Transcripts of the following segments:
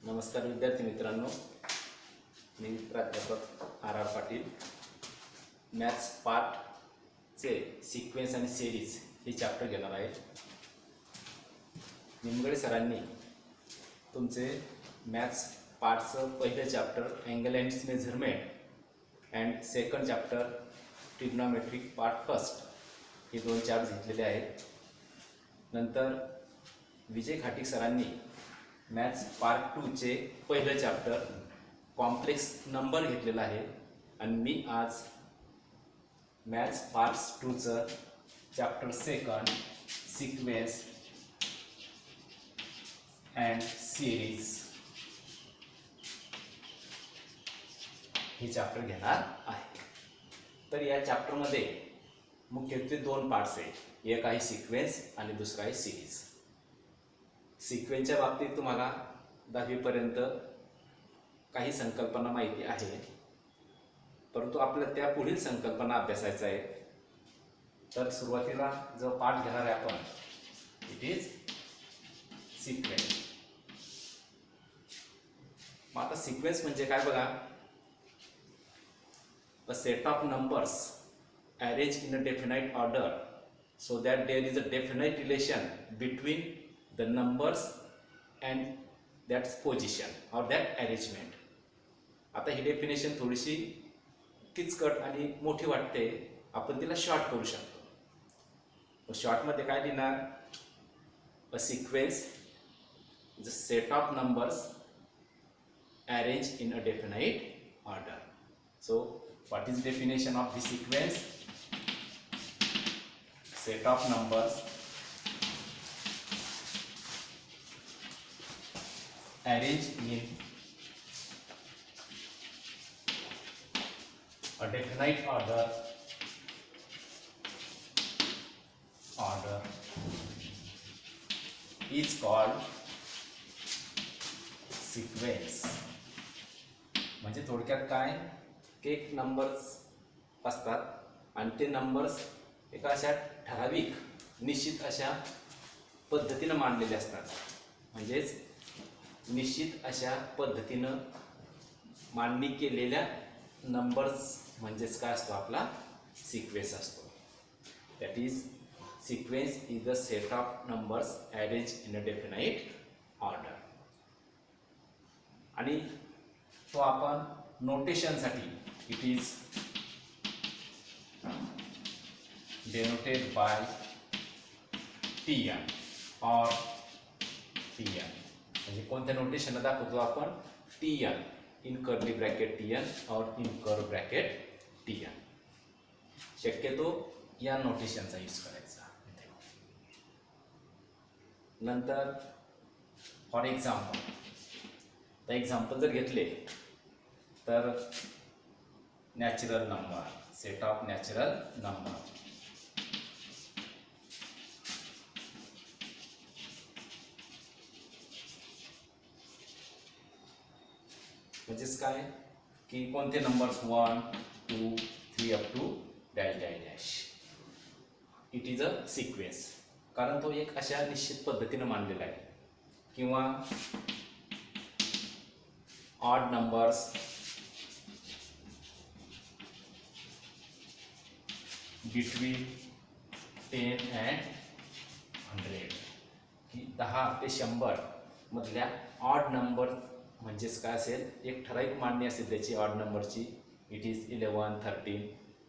नमस्कार विद्यार्थी मित्रांनो, मी प्राध्यापक आर पाटील. मॅथ्स पार्टचे सिक्वेन्स आणि सिरीज हे चॅप्टर घेणार आहे. निमगडे सरांनी तुमचे मॅथ्स पार्टचं पहिलं chapter angle and measurement and second chapter trigonometric part first हे दोन चॅप्टर घेतलेले आहेत. नंतर विजय खाटिक सरांनी मॅथ्स पार्ट 2 चे पहिलं चॅप्टर कॉम्प्लेक्स नंबर घेतलेला आहे आणि मी आज मॅथ्स पार्ट 2 चं chapter second sequence and series हे चॅप्टर घेणार आहे. तर या चॅप्टरमध्ये मुख्यत्वे दोन पार्ट्स आहेत. एक आहे सिक्वेन्स आणि दुसरा आहे सिरीज. सिक्वेन्सच्या बाबतीत तुम्हाला 10वी पर्यंत काही संकल्पना माहिती आहे, परंतु आपल्याला त्या पुढील संकल्पना अभ्यासायचा आहे. तर सुरुवातीला जो पाठ घेणार आहे आपण, इट इज सिक्वेन्स. मग आता सिक्वेन्स म्हणजे काय बघा, अ set of numbers arranged in a definite order so that there is a definite relation between the numbers and that position or that arrangement. आता ही डेफिनेशन थोडीशी किचकट आणि मोठी वाटते, आपण तिला शॉर्ट करू शकतो. शॉर्टमध्ये काय लिहिणार, a sequence is a set of numbers arranged in a definite order. So what is definition of the sequence? Set of numbers arranged in a definite order is called sequence. म्हणजे थोडक्यात काय, एक numbers असतात आणि ते numbers एका अशा ठराविक निश्चित अशा पद्धतीनं मांडलेले असतात. म्हणजेच निश्चित अशा पद्धतीनं मांडणी केलेल्या नंबर्स म्हणजेच काय असतो, आपला सिक्वेन्स असतो. That is sequence is the set of numbers arrange in a definite order. आणि तो आपण नोटेशनसाठी it is denoted by Tn or Tn. म्हणजे कोणत्या नोटेशनला दाखवतो आपण, Tn in curly bracket Tn और इन कर्व ब्रॅकेट Tn. शक्यतो या नोटेशनचा यूज करायचा. नंतर फॉर एक्झाम्पल जर घेतले तर natural number, set of natural number. म्हणजेच काय की कोणते numbers 1, 2, 3 up to dash dash dash. It is a sequence, कारण तो एक अशा निश्चित पद्धतीने मांडलेला आहे. किंवा ऑड नंबर्स बिटवीन 10 and 100 की 10 ते 100 मधल्या ऑड नंबर म्हणजेच काय असेल, एक ठराविक मांडणी असेल त्याची ऑड नंबरची. इट इज 11, 13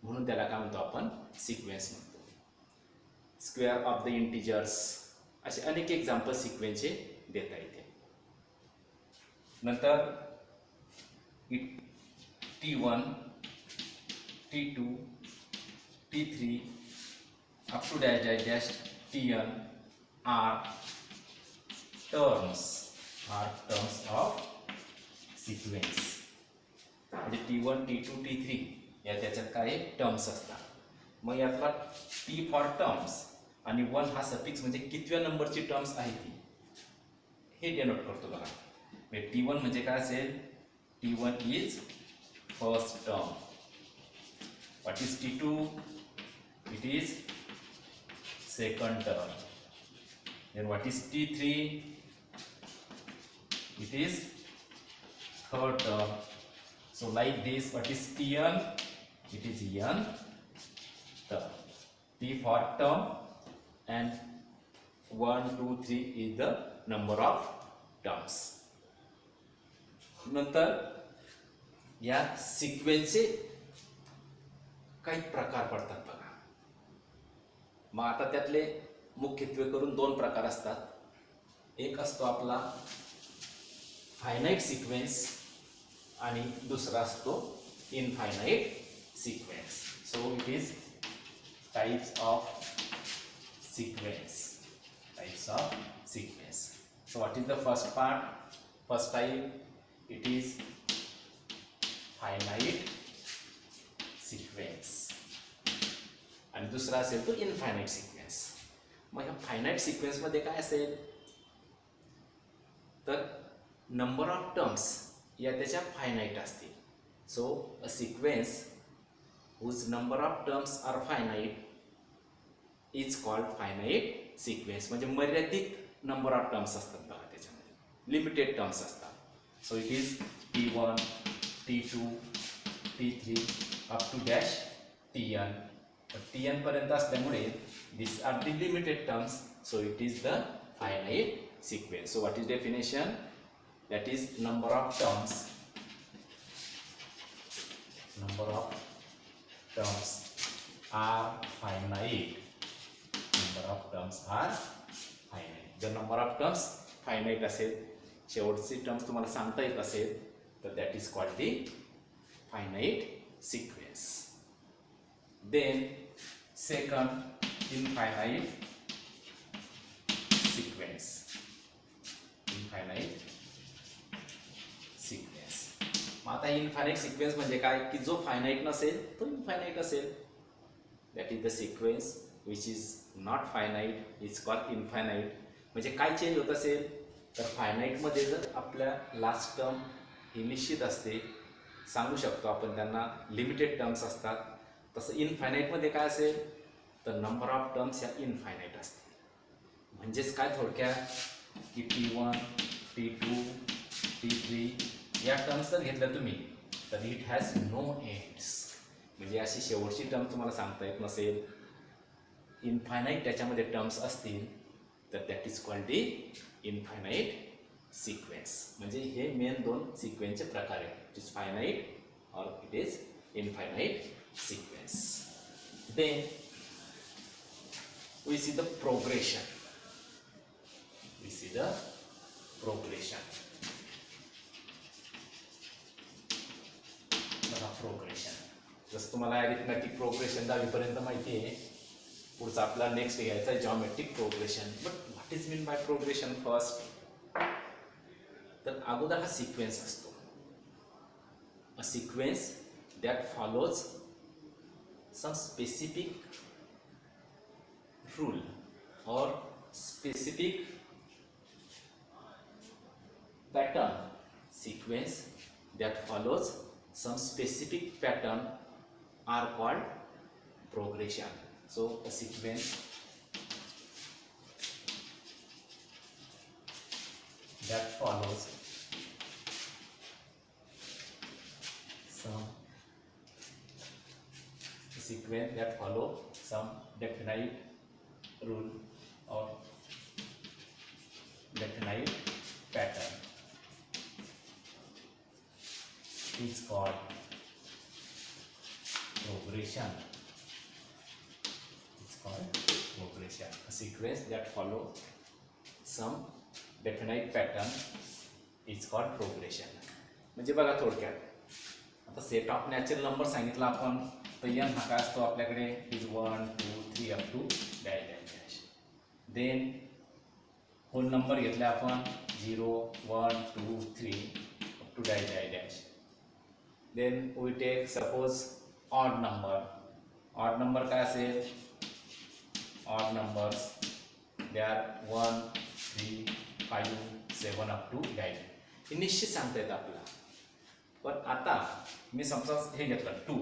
म्हणून त्याला काय म्हणतो आपण, सिक्वेन्स म्हणतो. स्क्वेअर ऑफ द इंटिजर्स, असे अनेक एक्झाम्पल सिक्वेन्सचे देता येते. नंतर T1, T2, T3 up to dash dash dash Tn are terms of sequence. म्हणजे T1, T2, T3 या त्याच्यात काय टर्म्स असतात. मग यातला T फॉर टर्म्स आणि 1 हा सफिक्स म्हणजे कितव्या नंबरची टर्म्स आहे ती, हे डेनोट करतो बघा. T1 म्हणजे काय असेल, T1 is first term. What is T2? It is second term. Then what is T3? It is third term. So like this, what is Tn? It is n term. T for term and 1, 2, 3 is the number of terms. नंतर या सिक्वेन्सचे काही प्रकार पडतात बघा. मग आता त्यातले मुख्यत्वे करून दोन प्रकार असतात. एक असतो आपला फायनाईट सिक्वेन्स आणि दुसरा असतो infinite sequence. So it is types of sequence. Types of sequence. So what is the first part? First type it is finite sequence आणि दुसरा असेल तो इनफायनाईट सिक्वेन्स. मग ह्या फायनाईट सिक्वेन्स मध्ये काय असेल तर नंबर ऑफ टर्म्स या त्याच्या फायनाईट असतील. So a sequence whose number of terms are finite is called finite sequence. म्हणजे मर्यादित नंबर ऑफ टर्म्स असतात बघा त्याच्यामध्ये, लिमिटेड टर्म्स असतात. So it is T1, T2, T3 up to dash Tn. But Tn पर्यंत असल्यामुळे these are the limited terms. So it is the finite sequence. So what is definition? That is number of terms. Number of terms are finite. Number of terms are finite. The number of terms finite असेल, शेवटची terms तुम्हाला सांगता येत असेल तर that is called the finite sequence. Then second infinite sequence. Infinite sequence. मग आता infinite sequence म्हणजे काय की जो फायनाईट नसेल तो इनफायनाईट असेल. That is the sequence which is not finite is called infinite. म्हणजे काय चेंज होत असेल तर फायनाईटमध्ये जर आपल्या लास्ट टर्म ही निश्चित असते, सांगू शकतो आपण त्यांना लिमिटेड टर्म्स असतात. तसं इनफायनाईटमध्ये काय असेल तर नंबर ऑफ टर्म्स या इनफायनाईट असतील. म्हणजेच काय थोडक्यात की T1, T2, T3 या टर्म्स जर घेतल्या तुम्ही तर इट हॅज नो एंड्स. म्हणजे अशी शेवटची टर्म तुम्हाला सांगता येत नसेल, इनफायनाईट त्याच्यामध्ये टर्म्स असतील तर that is called the infinite sequence. म्हणजे हे मेन दोन सिक्वेन्सचे प्रकार आहेत. इट इज फायनाईट और it is infinite sequence. Then we see the progression. We see the progression. बघा प्रोग्रेशन. जसं तुम्हाला अरिथमॅटिक प्रोग्रेशन 10वी पर्यंत माहिती आहे. पुढचा आपला नेक्स्ट घ्यायचा आहे geometric progression. But what is mean by progression first? तर अगोदर हा सिक्वेन्स असतो. A sequence that follows some specific rule or specific pattern. Sequence that follows some specific pattern are called progression. So a sequence that follows some definite rule or definite pattern is called progression. It's called progression. A sequence that follow some definite pattern is called progression. म्हणजे बघा थोडक्यात आता set of natural number सांगितला आपण तर n हा काय असतो आपल्याकडे is 1 2 3 up to dash dash dash. Then whole number घेतले आपण 0 1 2 3 up to dash dash dash. Then we take suppose odd number. Odd number काय असेल? Odd numbers they are 1 3 5 7 up to 9. हे निश्चित सांगता येतं आपल्याला. पण आता मी समजा हे घेतलं 2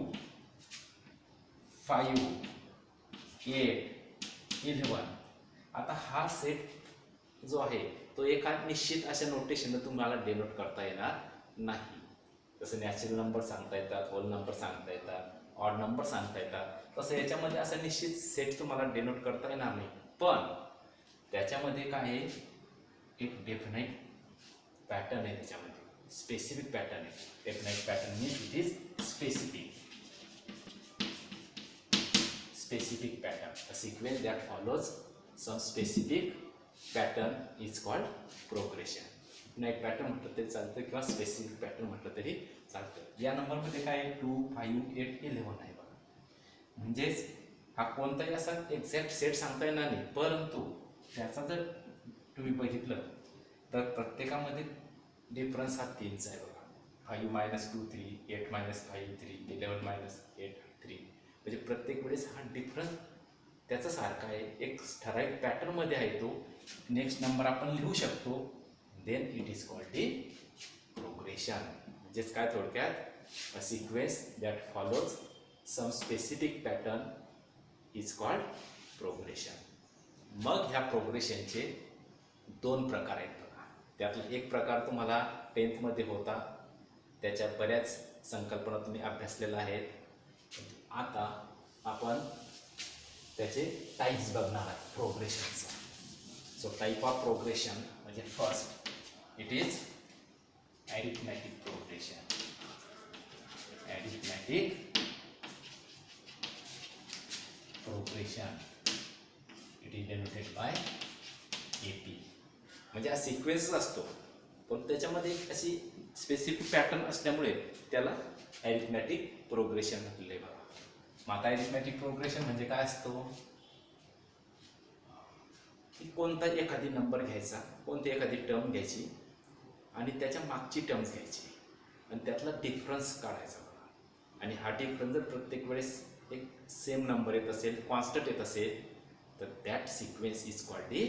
5 8 11. आता हा सेट जो आहे तो एका निश्चित अशा नोटेशनने तुम्हाला डेनोट करता येणार नाही. जसं नॅचरल नंबर सांगता येतात, होल नंबर सांगता येतात, ऑड नंबर सांगता येतात, तसं याच्यामध्ये असं निश्चित सेट तुम्हाला डिनोट करता येणार नाही. पण त्याच्यामध्ये काय आहे, एक डेफिनाईट पॅटर्न आहे, त्याच्यामध्ये स्पेसिफिक पॅटर्न आहे. Definite pattern means it is specific pattern. A sequence that follows some specific pattern is called progression. Definite pattern म्हटलं तरी चालतं किंवा स्पेसिफिक पॅटर्न म्हटलं तरी चालतं. या नंबरमध्ये काय आहे, 2, 5, 8, 11 आहे बघा. म्हणजेच हा कोणताही असा एक्झॅक्ट सेट सांगता येणार नाही, परंतु त्याचा जर तुम्ही बघितलं तर प्रत्येकामध्ये डिफरन्स हा 3चा आहे बघा. 5 - 2 3, 8 - 5 3, 11 - 8 3. म्हणजे प्रत्येक वेळेस हा डिफरन्स त्याचा सारखा आहे, एक ठराविक पॅटर्नमध्ये आहे तो. नेक्स्ट नंबर आपण लिहू शकतो. Then it is called the progression. म्हणजेच काय थोडक्यात, a sequence that follows some specific pattern is called progression. मग ह्या प्रोग्रेशनचे 2 प्रकार आहेत बघा. त्यातला एक प्रकार तुम्हाला 10th होता, त्याच्या बऱ्याच संकल्पना तुम्ही अभ्यासलेल्या आहेत. आता आपण त्याचे टाईप्स बघणार आहे प्रोग्रेशनचा. सो टाईप ऑफ प्रोग्रेशन म्हणजे first it is arithmetic progression. Arithmetic progression it is denoted by AP. म्हणजे हा सिक्वेन्स असतो, पण त्याच्यामध्ये एक अशी स्पेसिफिक पॅटर्न असल्यामुळे त्याला अरिथमॅटिक प्रोग्रेशन म्हटले बघा. मग आता अरिथमॅटिक प्रोग्रेशन म्हणजे काय असतो, की कोणता एखादी नंबर घ्यायचा, कोणती एखादी टर्म घ्यायची आणि त्याच्या मागची टर्म्स घ्यायची आणि त्यातला डिफरन्स काढायचा बघा. आणि हा डिफरन्स जर प्रत्येक वेळेस एक सेम नंबर येत असेल, कॉन्स्टंट येत असेल, तर that sequence is called the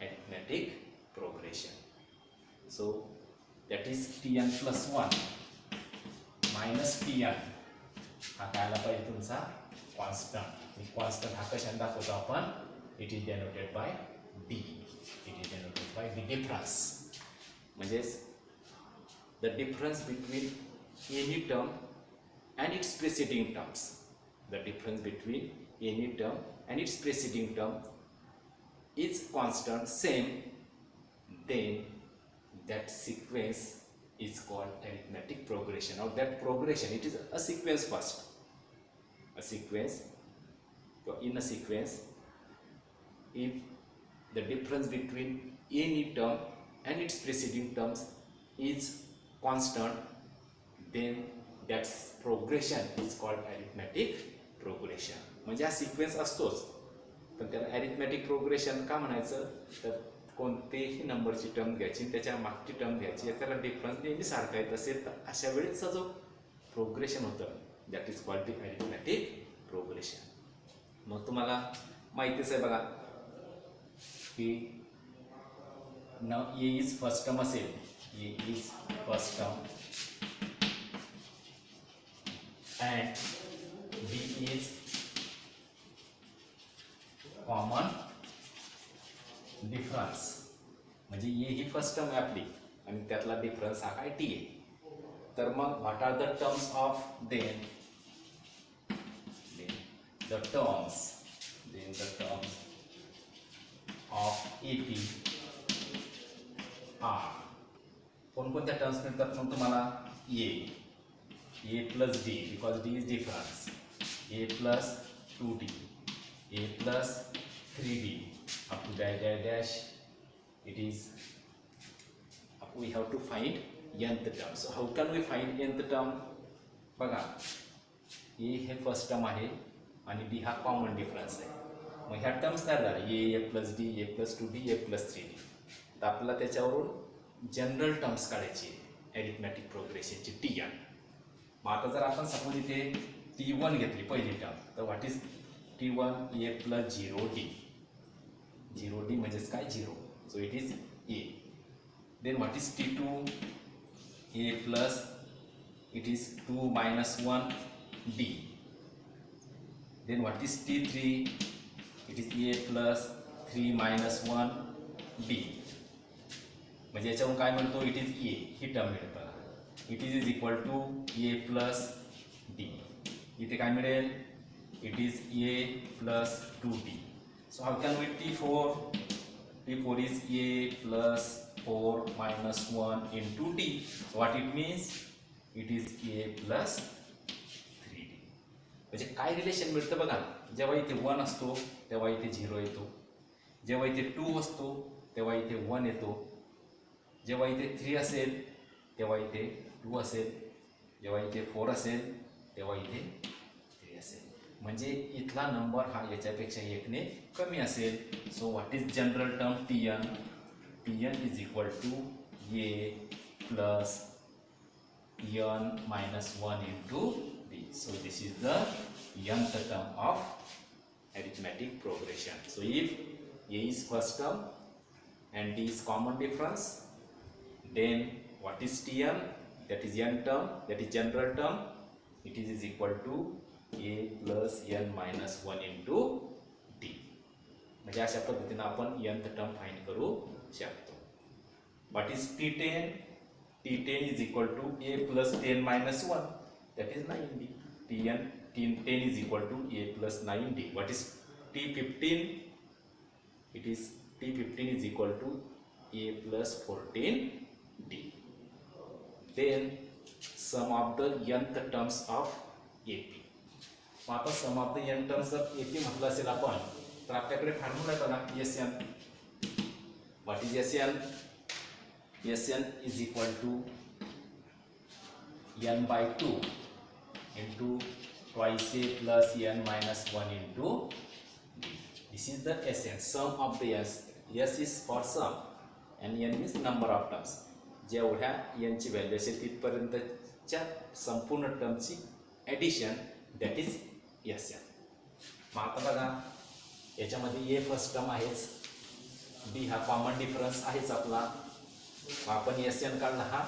arithmetic progression. So that is Tn + 1 - Tn. हा काय आला पाहिजे तुमचा कॉन्स्टंट. कॉन्स्टंट हा कशाने दाखवतो आपण, it is denoted by D. It is denoted by the difference. म्हणजेच the difference between any term and its preceding terms. The difference between any term and its preceding term is constant same, then that sequence is called arithmetic progression, or that progression, it is a sequence first. A sequence, in a sequence, if the difference between any term and its preceding terms is constant, then that progression is called arithmetic progression. म्हणजे हा sequence असतोच, पण त्याला arithmetic progression का म्हणायचं, तर कोणतेही नंबरची टर्म घ्यायची, त्याच्या मागची टर्म घ्यायची, त्याला डिफरन्स नेहमी सारखा येत असेल, तर अशा वेळेचा जो प्रोग्रेशन होतं that is called the arithmetic progression. मग तुम्हाला माहितीच आहे बघा की ए इज फर्स्ट टर्म असेल, ए is first term and B is common difference. म्हणजे ए ही फर्स्ट टर्म आहे आपली आणि त्यातला डिफरन्स हा काय टी आहे. तर मग what are the terms of then the terms of AP are. कोणकोणत्या टर्म्स मिळतात मग तुम्हाला, A plus D because D is difference, A plus 2D, A plus 3D up to dash it is we have to find nth term. So how can we find nth term? बघा, ए हे first term आहे आणि D हा common difference आहे. मग ह्या terms काय झाल्या, ए plus D, A plus 2D, A plus 3D. तर आपल्याला त्याच्यावरून जनरल टर्म्स काढायची अरिथमॅटिक प्रोग्रेशनची Tn. मग आता जर आपण सपोज इथे T1 घेतली पहिली टर्म, तर what is T1, A plus 0D. 0D म्हणजेच काय, 0. So it is A. Then what is T2, A plus it is 2 - 1D. Then what is T3, it is A plus 3 - 1D. म्हणजे याच्यावरून काय म्हणतो, it is A ही टर्म मिळेल बघा. It is equal to A plus D. इथे काय मिळेल? It is A plus 2d. So how can we T4? T4 is a plus 4 minus 1 into d. So what it means? It is a plus 3d. म्हणजे काय relation मिळतं बघा. जेव्हा इथे 1 असतो तेव्हा इथे 0 येतो. जेव्हा इथे 2 असतो तेव्हा इथे 1 येतो. जेव्हा इथे 3 असेल तेव्हा इथे 2 असेल. जेव्हा इथे 4 असेल तेव्हा इथे 3 असेल. म्हणजे इथला नंबर हा याच्यापेक्षा 1ने कमी असेल. So what is general term Tn? Tn is equal to a plus n minus 1 into d. So this is the nth term of arithmetic progression. So if a is first term and d is common difference, then what is Tn? That is n term, that is general term. It is equal to a plus n minus 1 into d. म्हणजे अशा पद्धतीने आपण nth term find करू शकतो. What is T10? T10 is equal to a plus 10 minus 1, that is 9d. T10 is equal to a plus 9d. What is T15? It is T15 is equal to a plus 14d. Then sum of the nth terms of AP. मग आता sum of the n terms of AP म्हटलं असेल आपण तर आपल्याकडे formula आहे बघा Sn. What is Sn? Sn is equal to n/2 into twice a plus n minus 1 into d. This is the Sn, sum of the s. S is for sum and n means number of terms. जेवढ्या n ची value असेल तिथपर्यंतच्या संपूर्ण टर्मची addition, that is Sn. मग आता बघा याच्यामध्ये a first term आहेच, d हा कॉमन डिफरन्स आहेच आपला. मग आपण Sn काढला हा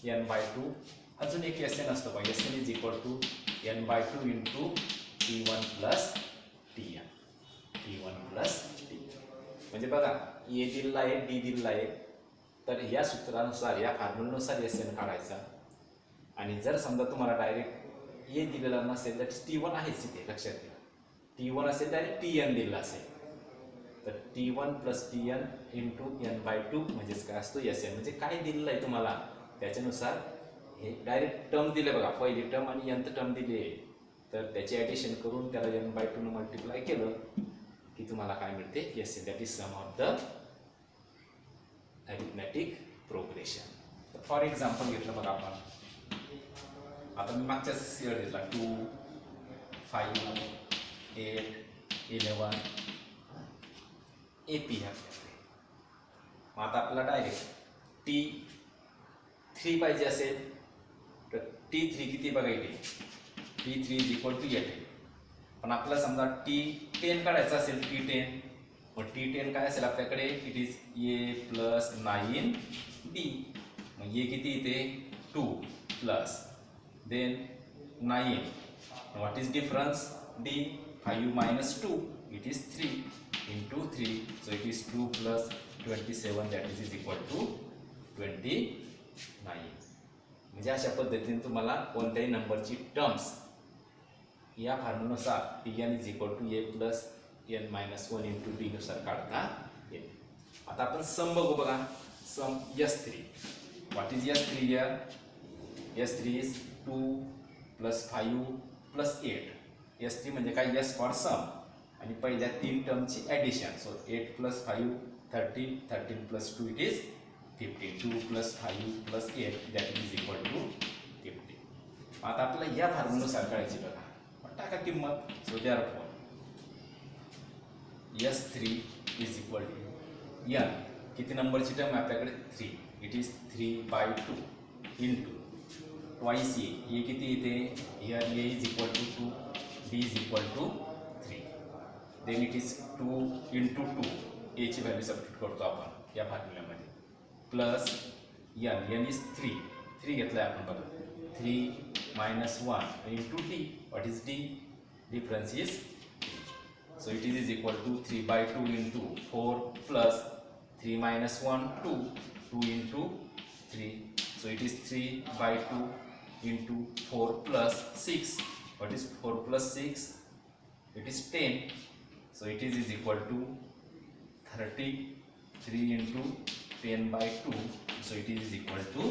n/2. अजून एक Sn असतो बघा. Sn is equal to n/2 into T1 plus Tn. T1 plus Tn. म्हणजे बघा a दिलेला आहे, d दिलेला आहे. तर या सूत्रानुसार, या फॉर्म्युलानुसार Sn काढायचा. आणि जर समजा तुम्हाला डायरेक्ट a दिलेला नसेल तर T1 आहेच इथे, लक्षात घ्या. T1 असेल तर Tn दिलेला असेल तर T1 plus Tn into n/2 म्हणजेच काय असतो Sn. म्हणजे काय दिलेलं आहे तुम्हाला त्याच्यानुसार हे डायरेक्ट टर्म दिले बघा. पहिली टर्म आणि nth टर्म दिली आहे तर त्याचे ॲडिशन करून त्याला n/2 ने मल्टिप्लाय केलं की तुम्हाला काय मिळते Sn. That is sum of the arithmetic progression. For example घेतलं बघा आपण. आता मी मागच्या सीरियल घेतला 2, 5, 8, 11 AP ह्या. मग आता आपल्याला डायरेक्ट T3 पाहिजे असेल तर T3 किती बघा इथे T3 इज इक्वल टू 8. पण आपल्याला समजा T10 काढायचं असेल T10. मग T10 काय असेल आपल्याकडे? It is a plus 9d. मग a किती इथे 2 plus then 9. What is difference? D. 5 minus 2, it is 3 into 3. So it is 2 plus 27, that is equal to 29. म्हणजे अशा पद्धतीने तुम्हाला कोणत्याही नंबरची टर्म्स या फॉर्म्युलानुसार Tn is equal to a plus n minus 1 into d नुसार काढता येईल. आता आपण सम बघू बघा. Sum S3. What is S3 here? S3 is 2 plus 5 plus 8. S3 म्हणजे काय? S फॉर सम आणि पहिल्या 3 टर्मची addition. So 8 plus 5 13, 13 plus 2 it is 15. 2 plus 5 plus 8 that is equal to 15. आता आपल्याला या फॉर्म्युलानुसार काढायची बघा. टाका किंमत. So therefore S3 is equal to n. किती नंबरची टर्म आहे आपल्याकडे? 3. It is 3/2 into twice a किती येते? Here a is equal to 2, d is equal to 3. Then it is 2 into 2. a ची व्हॅल्यू सबस्टिट्यूट करतो आपण या फॉर्म्युल्यामध्ये. Plus n is 3. 3 घेतलाय आपण बघा. 3 minus 1 into d. What is d? Difference is 3. So it is equal to 3/2 into 4 plus 3 minus 1 2 2 into 3. So it is 3 by 2 into 4 plus 6. What is 4 plus 6? It is 10. So it is equal to 33 into 10 by 2. So it is equal to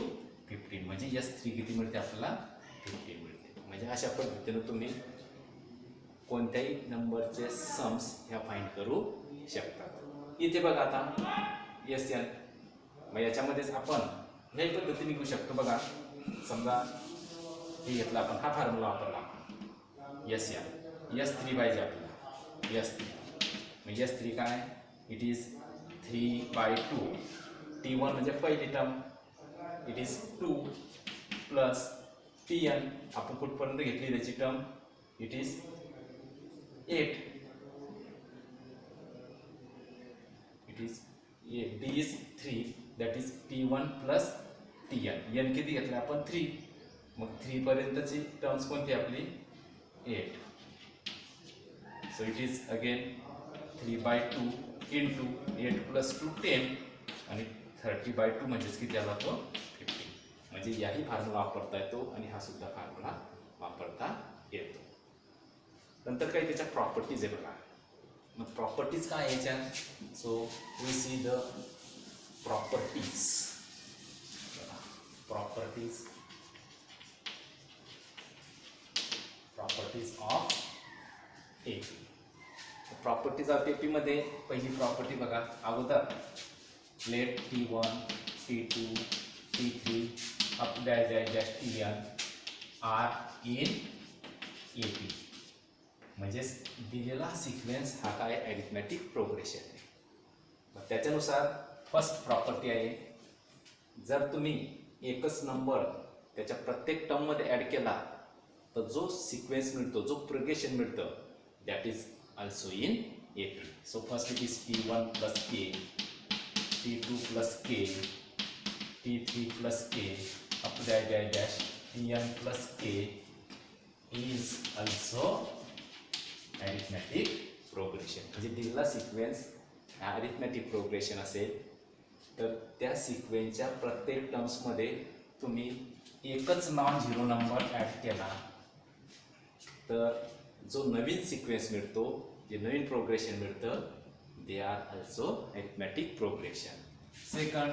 15. म्हणजे S3 किती मिळते आपल्याला? 15 मिळते. म्हणजे अशा पद्धतीने तुम्ही कोणत्याही नंबरचे सम्स ह्या फाइंड करू शकता. इथे बघा आता SN, मग याच्यामध्येच आपण ह्या पद्धतीने लिहू शकतो. बघा समजा हे घेतला आपण, हा फॉर्म्युला वापरला SN, S3 पाहिजे आपल्याला, S3. मग S3 काय? It is 3 by 2. T1 म्हणजे पहिली term, it is 2 plus Tn आपण कुठपर्यंत घेतली त्याची term, it is 8. It is D is 3, that is T1 plus Tn. n किती घेतला आपण? 3. मग 3 पर्यंतची टर्म्स कोणती आपली? 8. So it is again 3 by 2 into 8 plus 2 10 आणि 30 by 2 म्हणजेच किती आला तो? 15. म्हणजे याही फॉर्म्युला वापरता येतो आणि हा सुद्धा फॉर्म्युला वापरता येतो. नंतर काही त्याच्या प्रॉपर्टीज आहे बघा. मग प्रॉपर्टीज काय आहे याच्या? So we see the properties. Properties of AP. Properties of AP मध्ये पहिली प्रॉपर्टी बघा. अगोदर let T1, T2, T3 up dash Tn are in AP. म्हणजेच दिलेला सिक्वेन्स हा काय? ॲरिथमॅटिक प्रोग्रेशन आहे. मग त्याच्यानुसार फर्स्ट प्रॉपर्टी आहे, जर तुम्ही एकच नंबर त्याच्या प्रत्येक टर्ममध्ये ॲड केला तर जो सिक्वेन्स मिळतो, जो प्रोग्रेशन मिळतं, that is also in AP. So first it is T1 plus K, T2 plus K, T3 plus K up dash Tn plus K is also arithmetic progression. म्हणजे दिलेला सिक्वेन्स हा ॲरिथमॅटिक progression असेल तर त्या सिक्वेन्सच्या प्रत्येक टर्म्समध्ये तुम्ही एकच नॉन झिरो नंबर ॲड केला तर जो नवीन सिक्वेन्स मिळतो, जे नवीन प्रोग्रेशन मिळतं, they are also arithmetic progression. Second,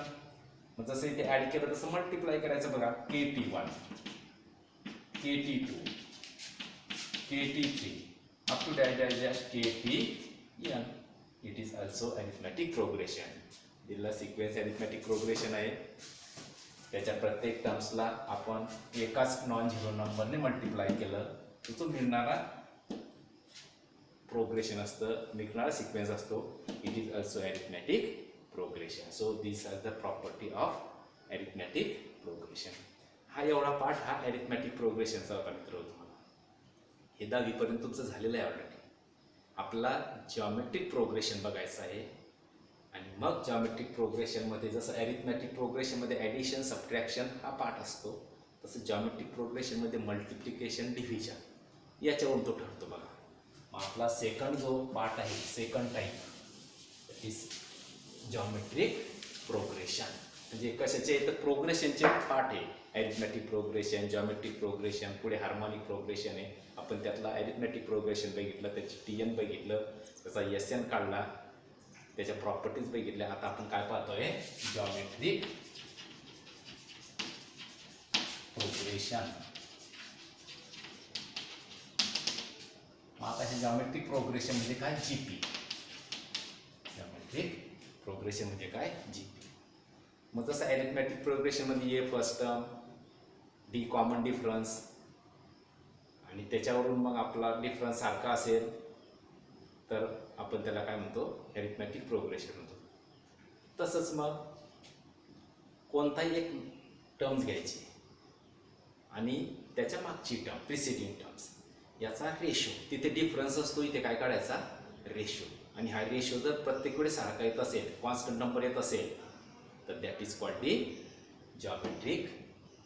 मग जसं इथे ॲड केलं तसं मल्टिप्लाय करायचं बघा. KT1, KT2, KT3 up to dash KTn. It is also arithmetic progression. दिलेला सिक्वेन्स arithmetic progression आहे. त्याच्या प्रत्येक टर्म्सला आपण एकाच नॉन झिरो नंबरने मल्टिप्लाय केलं तर तो मिळणारा प्रोग्रेशन असतं, मिळणारा सिक्वेन्स असतो. It is also arithmetic progression. So this are the property of arithmetic progression. हा एवढा पार्ट हा arithmetic progressionचा होता मित्र. हे 10वी पर्यंत तुमचं झालेलं आहे ऑलरेडी. आपला जॉमेट्रिक प्रोग्रेशन बघायचं आहे आणि मग जॉमेट्रिक प्रोग्रेशनमध्ये जसं ॲरिथमॅटिक प्रोग्रेशनमध्ये ॲडिशन सबट्रॅक्शन हा पार्ट असतो, तसं जॉमेट्रिक प्रोग्रेशनमध्ये मल्टिप्लिकेशन डिव्हिजन याच्यावरून तो ठरतो बघा. मग आपला सेकंड जो पार्ट आहे, second type is geometric progression. म्हणजे कशाचे? तर प्रोग्रेशनचे पार्ट आहे. ॲरिथमॅटिक प्रोग्रेशन, जॉमेट्रिक प्रोग्रेशन, पुढे हार्मोनिक प्रोग्रेशन आहे. आपण त्यातला ॲरिथमॅटिक प्रोग्रेशन बघितलं, त्याची Tn बघितलं, त्याचा SN काढला, त्याच्या प्रॉपर्टीज बघितल्या. आता आपण काय पाहतोय? Geometric progression. आता हे जॉमेट्रिक प्रोग्रेशन म्हणजे काय? GP. जॉमेट्रिक प्रोग्रेशन म्हणजे काय? GP. मग जसं ॲरिथमॅटिक प्रोग्रेशनमध्ये A first term, D common difference आणि त्याच्यावरून मग आपला डिफरन्स सारखा असेल तर आपण त्याला काय म्हणतो? ॲरिथमॅटिक प्रोग्रेशन म्हणतो. तसंच मग कोणताही एक टर्म्स घ्यायची आणि त्याच्या मागची टर्म, प्रिसिडिंग टर्म्स, याचा रेशो, तिथे डिफरन्स असतो, इथे काय काढायचा? रेशो. आणि हा रेशो जर प्रत्येक वेळेस सारखा येत असेल, कॉन्स्टंट नंबर येत असेल, तर that is called the geometric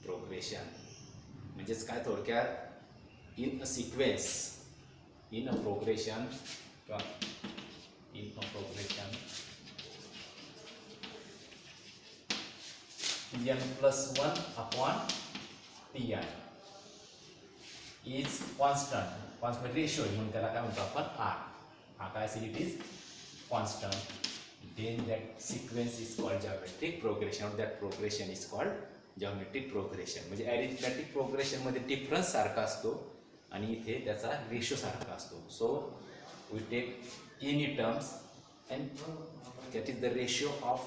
progression. म्हणजेच काय? थोडक्यात in a sequence, in a progression किंवा in a progression Tn plus 1 upon Tn is constant ratio म्हणून त्याला काय म्हणतो आपण r. हा काय असेल, it is constant. then that sequence is called geometric progression, or that progression is called geometric progression. म्हणजे arithmetic progression मध्ये डिफरन्स सारखा असतो आणि इथे त्याचा रेशो सारखा असतो. So we take any terms and that is the ratio of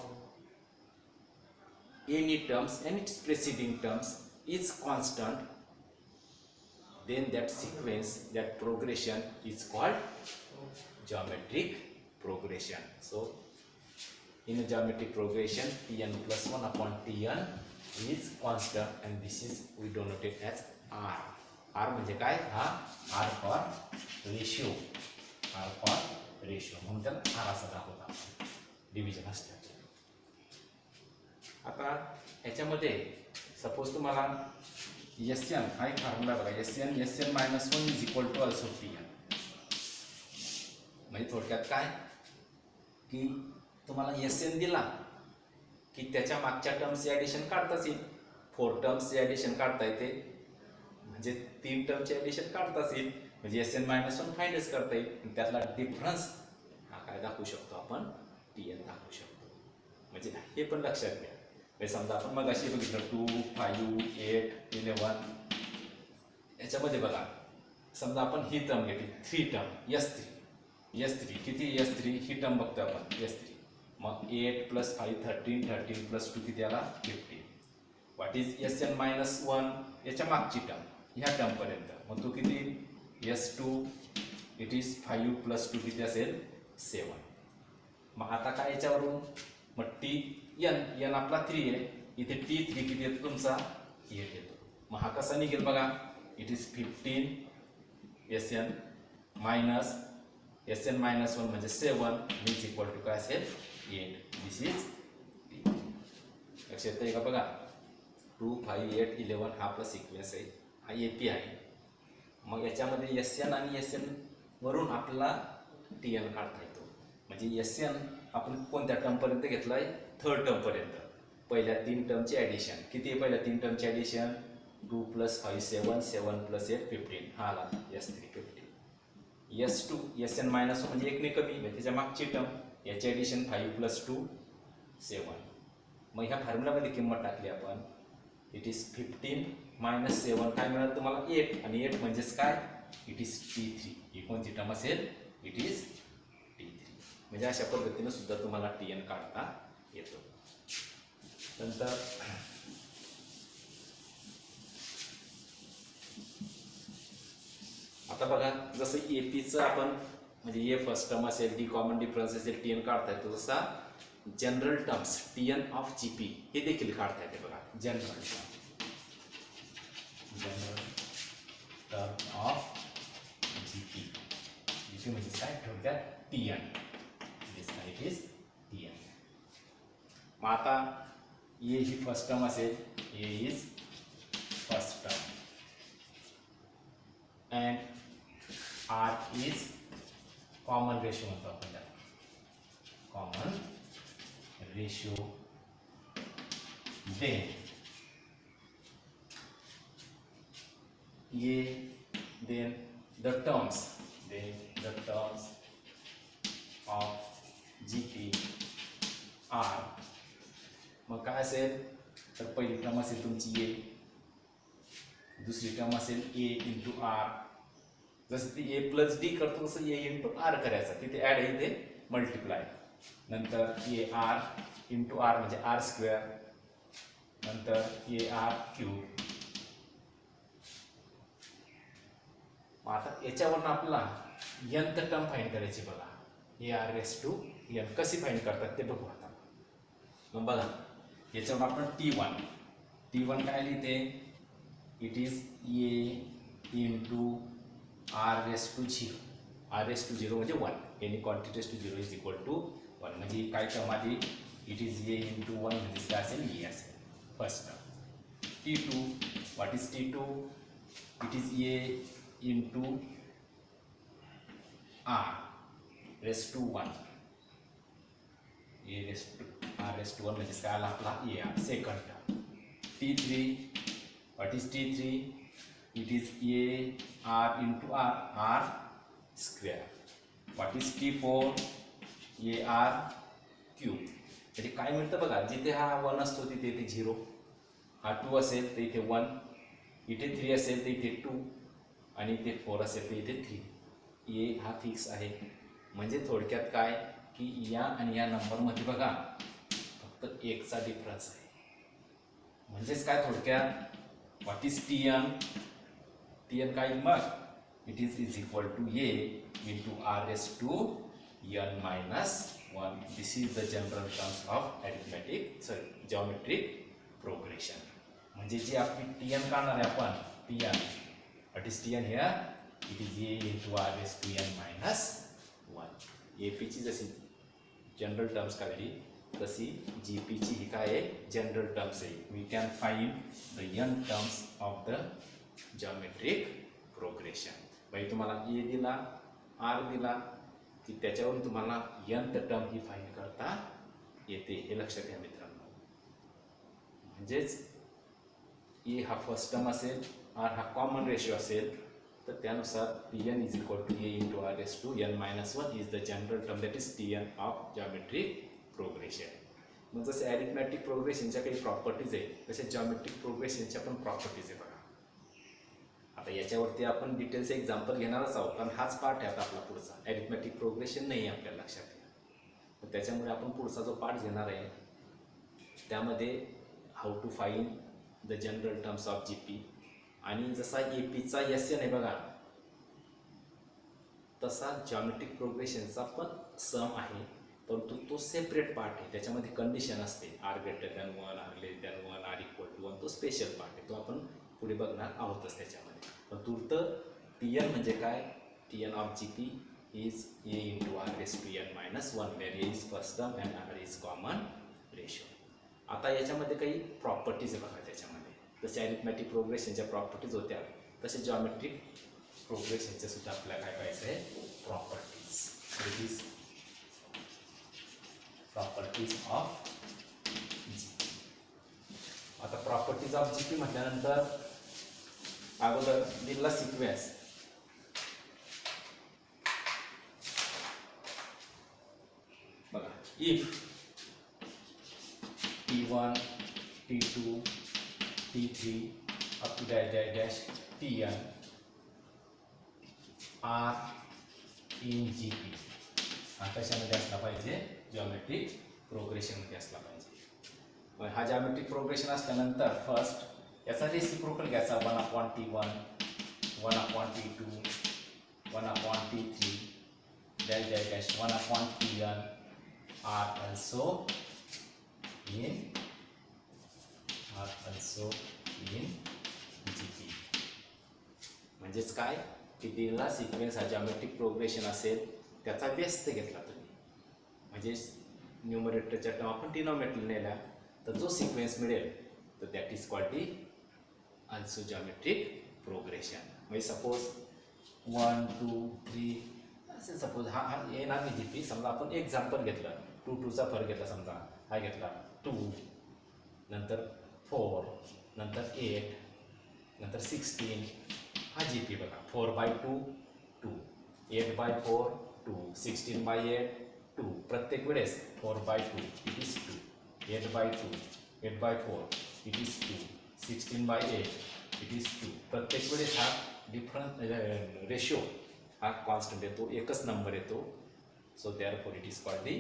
any terms and its preceding terms is constant, then that sequence, that progression is called geometric progression. So in a geometric progression, Tn plus 1 upon Tn is constant and this is we denote it as R. R म्हणजे काय, हा R for ratio, R for ratio म्हणून त्याला R असं दाखवतो आपण division असतं. आता ह्याच्यामध्ये सपोज तुम्हाला Sn हा एक फॉर्म्युला बघा, Sn minus 1 is equal to also Tn. म्हणजे थोडक्यात काय की तुम्हाला Sn दिला की त्याच्या मागच्या टर्म्सचे ॲडिशन काढताच येईल. 4 टर्म्सचे ॲडिशन काढता येते, म्हणजे 3 टर्मचे ॲडिशन काढताच येईल, म्हणजे Sn मायनस 1 फाइंडच करता येईल. त्यातला डिफरन्स हा काय दाखवू शकतो आपण, Tn दाखवू शकतो. म्हणजे हे पण लक्षात घ्या. म्हणजे समजा आपण मग अशी बघितलं 2, 5, 8, 11 याच्यामध्ये बघा, समजा आपण ही टर्म घेतली 3 टर्म S3 किती, S3 ही टर्म बघतो आपण S3. मग 8 + 5 13, 13 + 2 किती आला 15. व्हॉट इज Sn मायनस 1 याच्या मागची टर्म, ह्या टर्मपर्यंत. मग तो किती S2 इट इज 5 + 2 किती असेल 7. मग आता काय याच्यावरून मग Tn आपला 3 आहे, इथे T3 किती येतो तुमचा 8 येतो. मग हा कसा निघेल बघा, it is 15 Sn minus Sn minus 1 म्हणजे 7 इज इक्वल टू काय असेल 8. दिस इज लक्षात येते का बघा, 2, 5, 8, 11 हा आपला सिक्वेन्स आहे, हा AP आहे. मग याच्यामध्ये Sn आणि Sn वरून आपल्याला Tn काढता येतो. म्हणजे Sn आपण कोणत्या टर्मपर्यंत घेतला आहे, 3rd टर्मपर्यंत. पहिल्या 3 टर्मचे ॲडिशन किती आहे, पहिल्या 3 टर्मचे ॲडिशन 2 + 5 7, 7 + 8 15, हा आला S3 15. S2 Sn मायनस म्हणजे 1 ने कमी, म्हणजे त्याच्या मागची टर्म, याचे ॲडिशन 5 + 2 7. मग ह्या फॉर्म्युलामध्ये किंमत टाकली आपण, इट इज 15 - 7 काय मिळालं तुम्हाला 8, आणि 8 म्हणजेच काय, इट इज T3. ही कोणती टर्म असेल, इट इज T3. म्हणजे अशा पद्धतीने सुद्धा तुम्हाला Tn काढता येतो. नंतर आता बघा, जसं APचं आपण म्हणजे ए फर्स्ट टर्म असेल, डी कॉमन डिफरन्स असेल, Tn काढता येतो, तसा general terms Tn of GP हे देखील काढता येते बघा. जनरल टर्म ऑफ GP म्हणजे काय थोडक्यात Tn. This it is Tn. मग आता ए ही फर्स्ट टर्म असेल, ए is first term and R is common ratio म्हणतो आपण त्याला, common ratio. Then then the terms of GP are. मग काय असेल तर पहिली टर्म असेल तुमची A, दुसरी टर्म असेल A × R. जसं ती A + D करतो तसं A × R करायचं, तिथे ॲड आहे, इथे मल्टिप्लाय. नंतर AR × R म्हणजे R², नंतर AR³. मग आता याच्यावरून आपल्याला nth टर्म फाइंड करायची बघा, AR⁴n कशी फाइंड करतात ते बघू आता. मग बघा याच्यावर आपण T1 काय लिहिते, इट इज A × R⁴0 म्हणजे 1, any quantity to 0 is equal to 1. म्हणजे काय टर्म आली, इट इज A × 1 म्हणजे काय असेल, A असेल first term. T2 what is T2, it is A × R⁴1, A⁴1 म्हणजे काय आला आपला AR second term. T3. What is T3? It is A R into R square. What is T4? A R cube. म्हणजे काय मिळतं बघा, जिथे हा 1 असतो तिथे इथे 0, हा 2 असेल तर इथे 1, इथे 3 असेल तर इथे 2 आणि इथे 4 असेल तर इथे 3. ए हा फिक्स आहे. म्हणजे थोडक्यात काय की या आणि या नंबरमध्ये बघा फक्त 1चा डिफरन्स आहे. म्हणजेच काय थोडक्यात व्हॉट इज TN? TN काय मग it is equal to A into R⁻n minus 1. This is the general terms of geometric progression. म्हणजे जी आपली TN काढणार आहे आपण, TN, what is TN here? It is A into R⁻n minus 1. AP ची जशी general terms काढली तशी GP ची ही काय आहे, जनरल टर्म्स आहे. We can find the n terms of the geometric progression. म्हणजे तुम्हाला A दिला, R दिला की त्याच्यावरून तुम्हाला nth टर्म ही फाइंड करता येते. हे लक्षात घ्या मित्रांनो. म्हणजेच ए हा फर्स्ट टर्म असेल, आर हा कॉमन रेशो असेल, तर त्यानुसार TN is equal to A into R⁻n minus 1 is the general term that is TN of geometric progression. मग जसे ॲरिथमॅटिक प्रोग्रेशनच्या काही प्रॉपर्टीज आहे तसे जॉमेट्रिक प्रोग्रेशनच्या पण प्रॉपर्टीज आहे बघा. आता याच्यावरती आपण डिटेल्स एक्झाम्पल घेणारच आहोत, कारण हाच पार्ट आहे आता आपला पुढचा. ॲरिथमॅटिक प्रोग्रेशन नाही आहे आपल्याला लक्षात घ्या. त्याच्यामुळे आपण पुढचा जो पार्ट घेणार आहे त्यामध्ये how to find the general terms of GP. आणि जसा APचा SN आहे बघा तसा जॉमेट्रिक प्रोग्रेशनचा पण सम आहे, परंतु तो सेपरेट पार्ट आहे. त्याच्यामध्ये कंडिशन असते R greater than 1, R less than 1, R equal to 1. तो स्पेशल पार्ट आहे, तो आपण पुढे बघणार आहोतच त्याच्यामध्ये. पण तूर्त TN म्हणजे काय, TN of GP is A into R⁻n minus 1 where A is first term and R is common ratio. आता याच्यामध्ये काही प्रॉपर्टीज आहे बघा. त्याच्यामध्ये जसे ॲरिथमॅटिक प्रोग्रेशनच्या प्रॉपर्टीज होत्या तसे जॉमेट्रिक प्रोग्रेशनच्या सुद्धा आपल्याला काय पाहिजे आहे, properties. It is properties of GP. आता प्रॉपर्टीज ऑफ GP म्हटल्यानंतर अगोदर दिलेला सिक्वेन्स बघा. If T1, T2, T3 up to dash TN R in GP हा कशामध्ये असला पाहिजे, जॉमेट्रिक प्रोग्रेशनमध्ये असला पाहिजे. हा जॉमेट्रिक प्रोग्रेशन असल्यानंतर फर्स्ट याचा रेसिप्रोकल घ्यायचा 1/T1, 1/T2, 1/T3 dash 1/TN are also in GP. म्हणजेच काय की दिलेला सिक्वेन्स हा जॉमेट्रिक प्रोग्रेशन असेल त्याचा व्यस्त घेतला तुम्ही, म्हणजे न्यूमरेटरच्या टर्म आपण डिनॉमिनेटर नेल्या तर जो सिक्वेन्स मिळेल तर that is called the also geometric progression. म्हणजे सपोज 1, 2, 3 असे सपोज हा येणार नाही GP. समजा आपण एक्झाम्पल घेतलं 2, 2चा फरक घेतला, समजा हा घेतला 2, नंतर 4, नंतर 8, नंतर 16. हा GP बघा 4/2 2, 8/4 2, 16/8 2. प्रत्येक वेळेस 4/2 it is 2, 8/2 8/4 it is 2, 16/8 it is 2. प्रत्येक वेळेस हा डिफरन्स रेशो हा कॉन्स्टंट येतो, एकच नंबर येतो. So therefore it is called the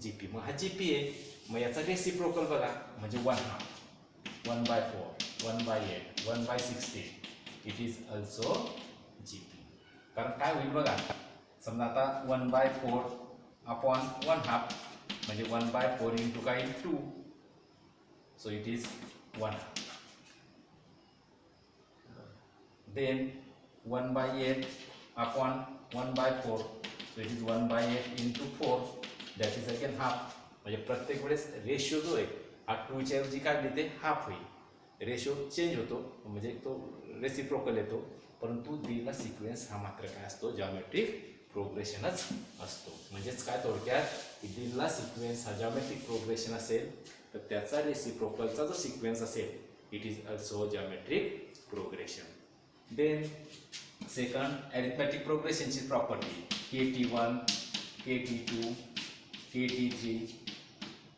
GP. मग हा GP आहे. मग याचा रेसिप्रोकल बघा म्हणजे 1/2 1/4 1/8 1/16 इट इज ऑल्सो GP. कारण काय होईल बघा, समजा आता 1/4 अपॉन 1/2 म्हणजे 1/4 इंटू काय 2. So it is 1/2. Then 1/8 upon 1/4 so it is 1/8 into 4 that is again half. म्हणजे प्रत्येक वेळेस रेशो जो आहे हा 2च्या ऐवजी काढली ते हाफ होईल. रेशो चेंज होतो म्हणजे तो रेसिप्रोकल येतो, परंतु दिलेला सिक्वेन्स हा मात्र काय असतो, जॉमेट्रिक प्रोग्रेशनच असतो. म्हणजेच काय थोडक्यात दिलेला सिक्वेन्स हा जॉमेट्रिक प्रोग्रेशन असेल तर त्याचा रेसिप्रोकलचा जो सिक्वेन्स असेल it is also geometric progression. Then second, arithmetic progression is property kt1, kt2, kt3,